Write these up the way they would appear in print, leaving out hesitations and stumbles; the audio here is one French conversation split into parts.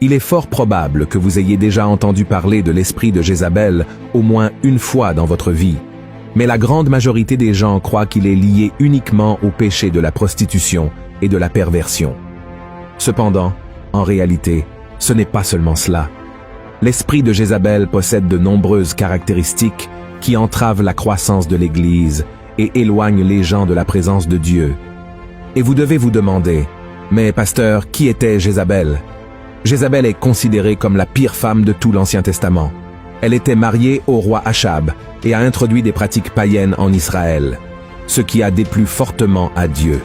Il est fort probable que vous ayez déjà entendu parler de l'esprit de Jézabel au moins une fois dans votre vie, mais la grande majorité des gens croient qu'il est lié uniquement au péché de la prostitution et de la perversion. Cependant, en réalité, ce n'est pas seulement cela. L'esprit de Jézabel possède de nombreuses caractéristiques qui entravent la croissance de l'Église et éloignent les gens de la présence de Dieu. Et vous devez vous demander, mais pasteur, qui était Jézabel? Jézabel est considérée comme la pire femme de tout l'Ancien Testament. Elle était mariée au roi Achab et a introduit des pratiques païennes en Israël, ce qui a déplu fortement à Dieu.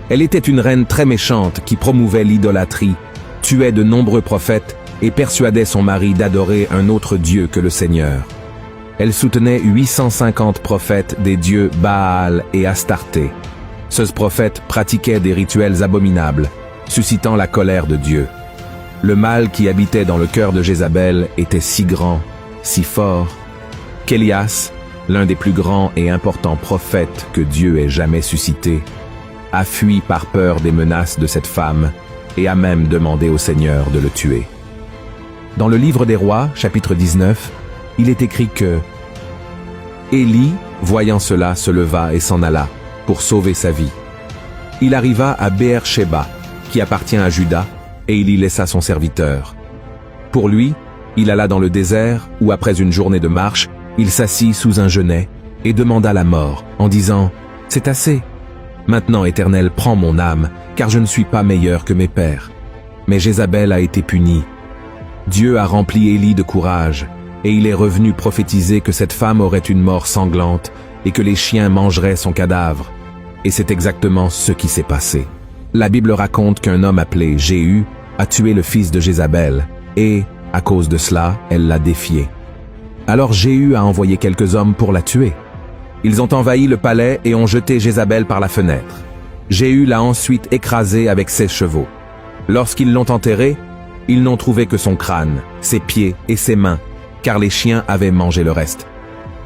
Elle était une reine très méchante qui promouvait l'idolâtrie, tuait de nombreux prophètes et persuadait son mari d'adorer un autre Dieu que le Seigneur. Elle soutenait 850 prophètes des dieux Baal et Astarté. Ce prophète pratiquait des rituels abominables, suscitant la colère de Dieu. Le mal qui habitait dans le cœur de Jézabel était si grand, si fort, qu'Élias, l'un des plus grands et importants prophètes que Dieu ait jamais suscité, a fui par peur des menaces de cette femme et a même demandé au Seigneur de le tuer. Dans le livre des Rois, chapitre 19, il est écrit que Élie, voyant cela, se leva et s'en alla pour sauver sa vie. Il arriva à Béer-Shéba, qui appartient à Juda, et il y laissa son serviteur. Pour lui, il alla dans le désert où, après une journée de marche, il s'assit sous un genêt et demanda la mort, en disant « C'est assez. Maintenant, Éternel, prends mon âme, car je ne suis pas meilleur que mes pères. » Mais Jézabel a été punie. Dieu a rempli Élie de courage, et il est revenu prophétiser que cette femme aurait une mort sanglante et que les chiens mangeraient son cadavre. Et c'est exactement ce qui s'est passé. La Bible raconte qu'un homme appelé Jéhu a tué le fils de Jézabel, et, à cause de cela, elle l'a défié. Alors Jéhu a envoyé quelques hommes pour la tuer. Ils ont envahi le palais et ont jeté Jézabel par la fenêtre. Jéhu l'a ensuite écrasée avec ses chevaux. Lorsqu'ils l'ont enterrée, ils n'ont trouvé que son crâne, ses pieds et ses mains, car les chiens avaient mangé le reste.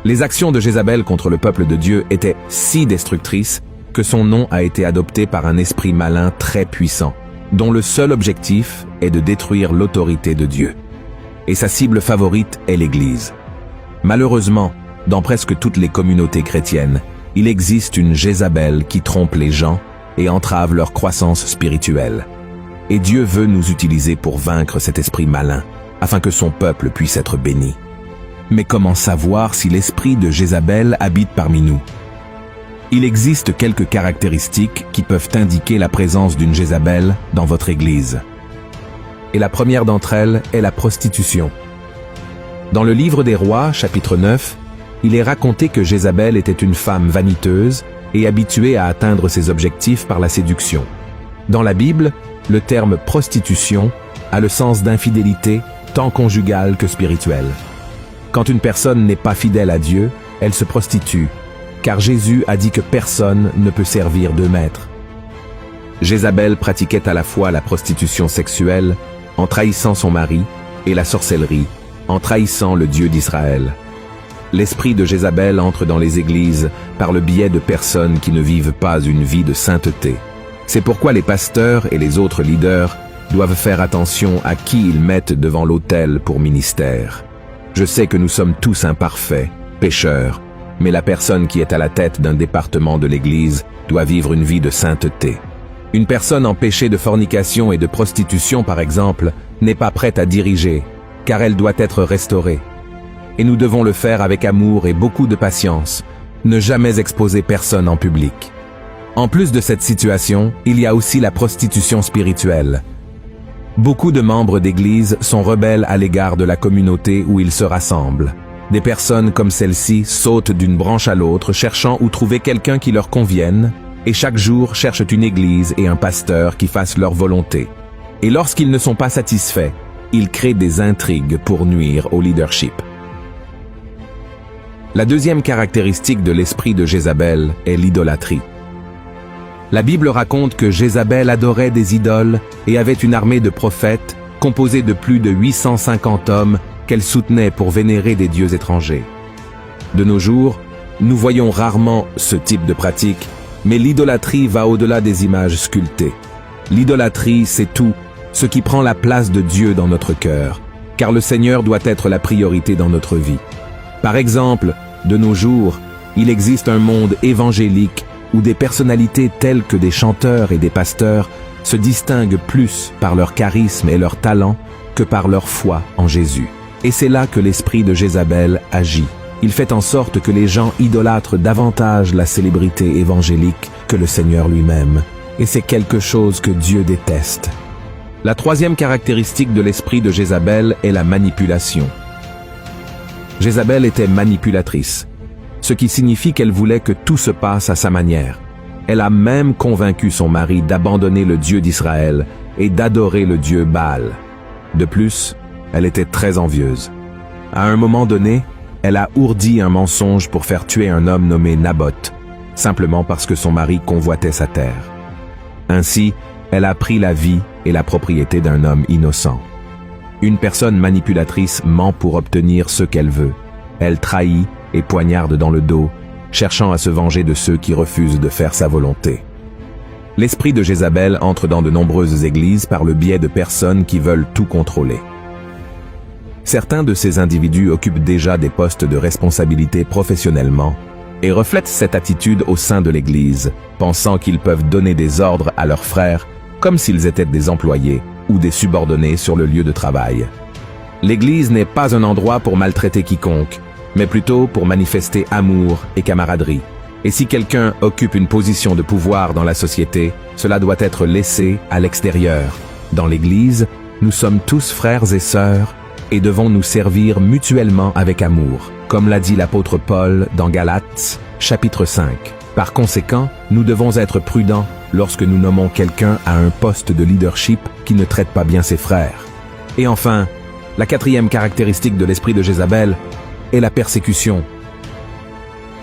Les actions de Jézabel contre le peuple de Dieu étaient si destructrices que son nom a été adopté par un esprit malin très puissant, dont le seul objectif est de détruire l'autorité de Dieu. Et sa cible favorite est l'Église. Malheureusement, dans presque toutes les communautés chrétiennes, il existe une Jézabel qui trompe les gens et entrave leur croissance spirituelle. Et Dieu veut nous utiliser pour vaincre cet esprit malin, afin que son peuple puisse être béni. Mais comment savoir si l'esprit de Jézabel habite parmi nous? Il existe quelques caractéristiques qui peuvent indiquer la présence d'une Jézabel dans votre Église. Et la première d'entre elles est la prostitution. Dans le livre des Rois, chapitre 9, il est raconté que Jézabel était une femme vaniteuse et habituée à atteindre ses objectifs par la séduction. Dans la Bible, le terme prostitution a le sens d'infidélité tant conjugale que spirituelle. Quand une personne n'est pas fidèle à Dieu, elle se prostitue, car Jésus a dit que personne ne peut servir deux maîtres. Jézabel pratiquait à la fois la prostitution sexuelle, en trahissant son mari, et la sorcellerie, en trahissant le Dieu d'Israël. L'esprit de Jézabel entre dans les églises par le biais de personnes qui ne vivent pas une vie de sainteté. C'est pourquoi les pasteurs et les autres leaders doivent faire attention à qui ils mettent devant l'autel pour ministère. Je sais que nous sommes tous imparfaits, pécheurs, mais la personne qui est à la tête d'un département de l'Église doit vivre une vie de sainteté. Une personne en péché de fornication et de prostitution, par exemple, n'est pas prête à diriger, car elle doit être restaurée. Et nous devons le faire avec amour et beaucoup de patience, ne jamais exposer personne en public. En plus de cette situation, il y a aussi la prostitution spirituelle. Beaucoup de membres d'Église sont rebelles à l'égard de la communauté où ils se rassemblent. Des personnes comme celle-ci sautent d'une branche à l'autre cherchant où trouver quelqu'un qui leur convienne, et chaque jour cherchent une église et un pasteur qui fassent leur volonté. Et lorsqu'ils ne sont pas satisfaits, ils créent des intrigues pour nuire au leadership. La deuxième caractéristique de l'esprit de Jézabel est l'idolâtrie. La Bible raconte que Jézabel adorait des idoles et avait une armée de prophètes composée de plus de 850 hommes qu'elle soutenait pour vénérer des dieux étrangers. De nos jours, nous voyons rarement ce type de pratique, mais l'idolâtrie va au-delà des images sculptées. L'idolâtrie, c'est tout, ce qui prend la place de Dieu dans notre cœur, car le Seigneur doit être la priorité dans notre vie. Par exemple, de nos jours, il existe un monde évangélique où des personnalités telles que des chanteurs et des pasteurs se distinguent plus par leur charisme et leur talent que par leur foi en Jésus. Et c'est là que l'esprit de Jézabel agit. Il fait en sorte que les gens idolâtrent davantage la célébrité évangélique que le Seigneur lui-même. Et c'est quelque chose que Dieu déteste. La troisième caractéristique de l'esprit de Jézabel est la manipulation. Jézabel était manipulatrice, ce qui signifie qu'elle voulait que tout se passe à sa manière. Elle a même convaincu son mari d'abandonner le Dieu d'Israël et d'adorer le Dieu Baal. De plus, elle était très envieuse. À un moment donné, elle a ourdi un mensonge pour faire tuer un homme nommé Naboth, simplement parce que son mari convoitait sa terre. Ainsi, elle a pris la vie et la propriété d'un homme innocent. Une personne manipulatrice ment pour obtenir ce qu'elle veut. Elle trahit et poignarde dans le dos, cherchant à se venger de ceux qui refusent de faire sa volonté. L'esprit de Jézabel entre dans de nombreuses églises par le biais de personnes qui veulent tout contrôler. Certains de ces individus occupent déjà des postes de responsabilité professionnellement et reflètent cette attitude au sein de l'Église, pensant qu'ils peuvent donner des ordres à leurs frères comme s'ils étaient des employés ou des subordonnés sur le lieu de travail. L'Église n'est pas un endroit pour maltraiter quiconque, mais plutôt pour manifester amour et camaraderie. Et si quelqu'un occupe une position de pouvoir dans la société, cela doit être laissé à l'extérieur. Dans l'Église, nous sommes tous frères et sœurs et devons nous servir mutuellement avec amour, comme l'a dit l'apôtre Paul dans Galates, chapitre 5. Par conséquent, nous devons être prudents lorsque nous nommons quelqu'un à un poste de leadership qui ne traite pas bien ses frères. Et enfin, la quatrième caractéristique de l'esprit de Jézabel est la persécution.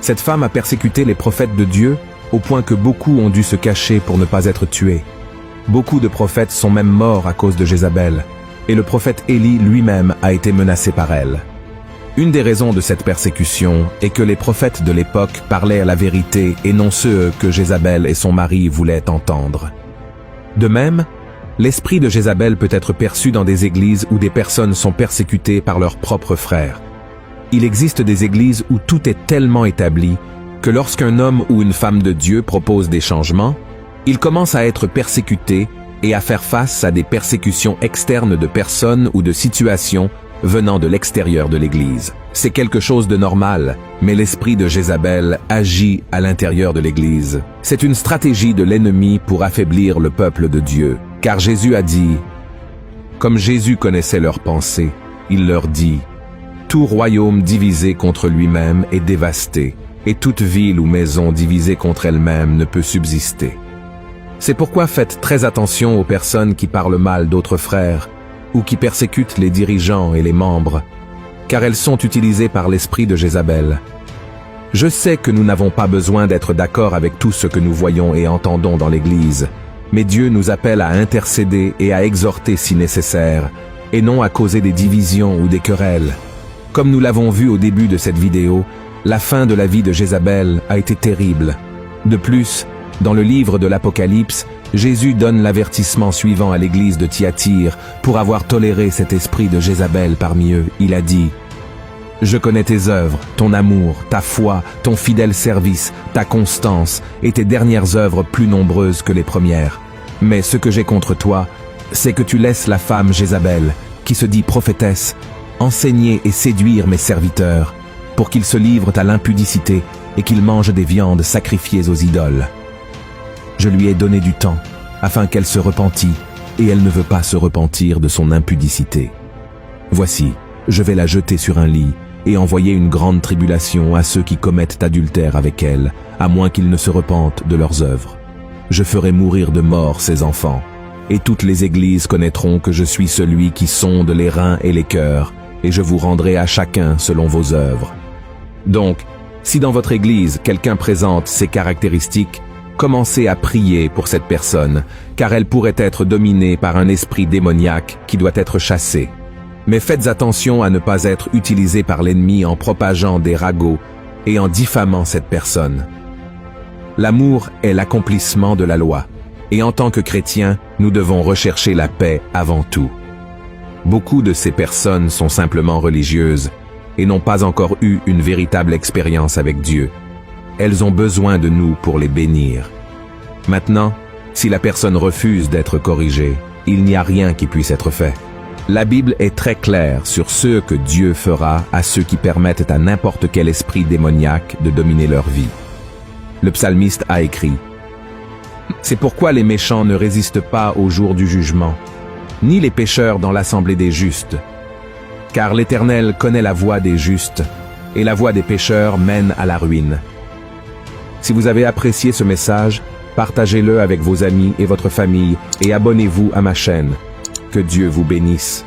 Cette femme a persécuté les prophètes de Dieu au point que beaucoup ont dû se cacher pour ne pas être tués. Beaucoup de prophètes sont même morts à cause de Jézabel, et le prophète Élie lui-même a été menacé par elle. Une des raisons de cette persécution est que les prophètes de l'époque parlaient à la vérité et non ceux que Jézabel et son mari voulaient entendre. De même, l'esprit de Jézabel peut être perçu dans des églises où des personnes sont persécutées par leurs propres frères. Il existe des églises où tout est tellement établi que lorsqu'un homme ou une femme de Dieu propose des changements, il commence à être persécuté et à faire face à des persécutions externes de personnes ou de situations venant de l'extérieur de l'Église. C'est quelque chose de normal, mais l'esprit de Jézabel agit à l'intérieur de l'Église. C'est une stratégie de l'ennemi pour affaiblir le peuple de Dieu. Car Jésus a dit, comme Jésus connaissait leurs pensées, il leur dit, « Tout royaume divisé contre lui-même est dévasté, et toute ville ou maison divisée contre elle-même ne peut subsister. » C'est pourquoi faites très attention aux personnes qui parlent mal d'autres frères, ou qui persécutent les dirigeants et les membres, car elles sont utilisées par l'esprit de Jézabel. Je sais que nous n'avons pas besoin d'être d'accord avec tout ce que nous voyons et entendons dans l'Église, mais Dieu nous appelle à intercéder et à exhorter si nécessaire, et non à causer des divisions ou des querelles. Comme nous l'avons vu au début de cette vidéo, la fin de la vie de Jézabel a été terrible. De plus, dans le livre de l'Apocalypse, Jésus donne l'avertissement suivant à l'église de Thyatire pour avoir toléré cet esprit de Jézabel parmi eux. Il a dit, « Je connais tes œuvres, ton amour, ta foi, ton fidèle service, ta constance et tes dernières œuvres plus nombreuses que les premières. Mais ce que j'ai contre toi, c'est que tu laisses la femme Jézabel, qui se dit prophétesse, enseigner et séduire mes serviteurs, pour qu'ils se livrent à l'impudicité et qu'ils mangent des viandes sacrifiées aux idoles. Je lui ai donné du temps, afin qu'elle se repentît, et elle ne veut pas se repentir de son impudicité. Voici, je vais la jeter sur un lit, et envoyer une grande tribulation à ceux qui commettent adultère avec elle, à moins qu'ils ne se repentent de leurs œuvres. Je ferai mourir de mort ses enfants, et toutes les églises connaîtront que je suis celui qui sonde les reins et les cœurs, et je vous rendrai à chacun selon vos œuvres. Donc, si dans votre église quelqu'un présente ces caractéristiques, commencez à prier pour cette personne, car elle pourrait être dominée par un esprit démoniaque qui doit être chassé. Mais faites attention à ne pas être utilisé par l'ennemi en propageant des ragots et en diffamant cette personne. L'amour est l'accomplissement de la loi. Et en tant que chrétiens, nous devons rechercher la paix avant tout. Beaucoup de ces personnes sont simplement religieuses et n'ont pas encore eu une véritable expérience avec Dieu. Elles ont besoin de nous pour les bénir. Maintenant, si la personne refuse d'être corrigée, il n'y a rien qui puisse être fait. La Bible est très claire sur ce que Dieu fera à ceux qui permettent à n'importe quel esprit démoniaque de dominer leur vie. Le psalmiste a écrit: « C'est pourquoi les méchants ne résistent pas au jour du jugement, ni les pécheurs dans l'assemblée des justes. Car l'Éternel connaît la voie des justes, et la voie des pécheurs mène à la ruine. » Si vous avez apprécié ce message, partagez-le avec vos amis et votre famille et abonnez-vous à ma chaîne. Que Dieu vous bénisse.